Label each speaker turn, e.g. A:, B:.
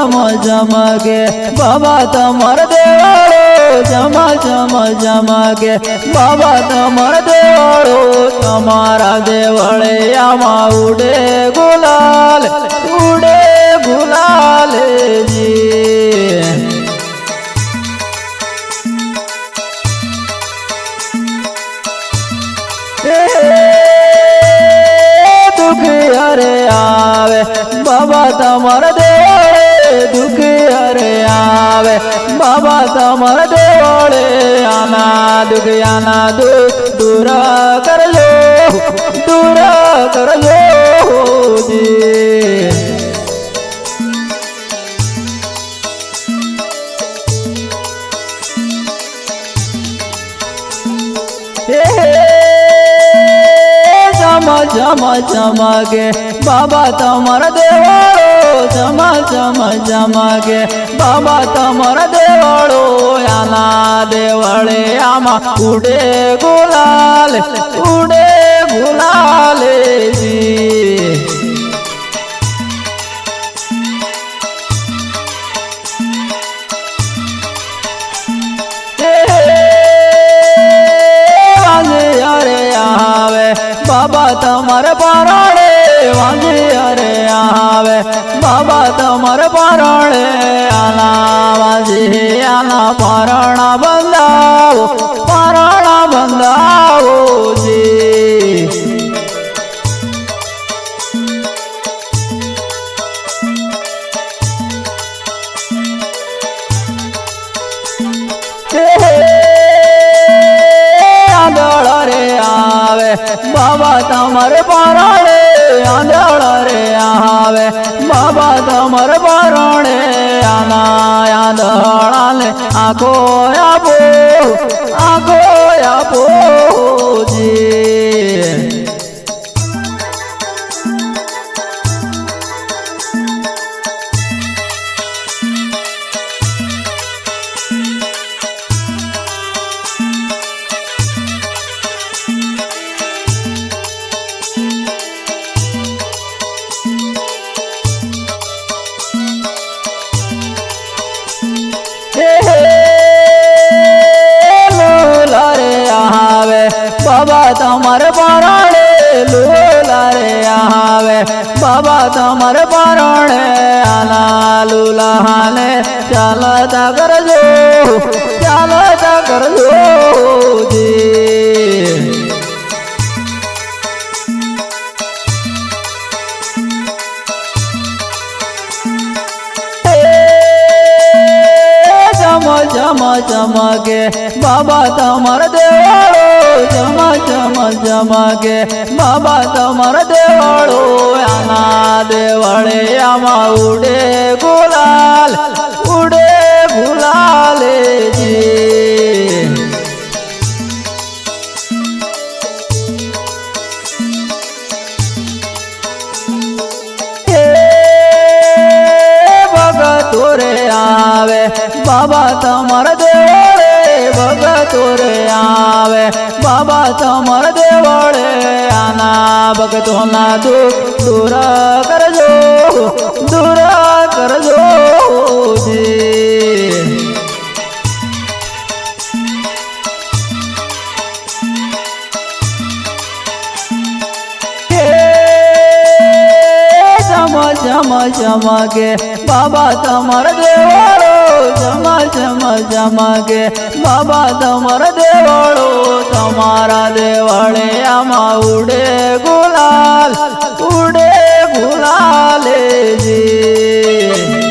A: झम झमके बाबा तमर देवाड़ो झम झम झमके बाबा तमर देवाड़ो तमारा देवळे आमा उड़े गुलाल जी दुख हरे आवे बाबा तमर देवळे दुख हरे आवे बाबा तमर देवळे आना दुख दूर कर लो जी झम झमके बाबा तमर देवाड़ो झम झम झमके बाबा तमर देवाड़ो आना देवळे आमा उड़े गुलाल जी बाबा तमर पाराणे वांगे हरे आवे बाबा तमर पाराणे आना वाजे आना पारणा बंदाओ जी बाबा तमर पाराणे आंधळ रे आवे बाबा तमर पाराणे आना आंधळाले आखो यापो जी बाबा तमर पाराणे लूला रे आवे बाबा तमर पाराणे आना लूला हाले चालता कर जो जी झम झमके बाबा तमर देवाड़ो झम झमके बाबा तमर देवाड़ो आना देवळे आमा उड़े गुलाल जी भगतोरे आवे बाबा तमर देवळे भगतोरे आवे बाबा तमर देवळे आना भगतोना दूर कर जो जी झम झमके बाबा तमर देवाड़ो झम झमके बाबा तमर देवाड़ो तमारा देवळे आमा उड़े गुलाल जी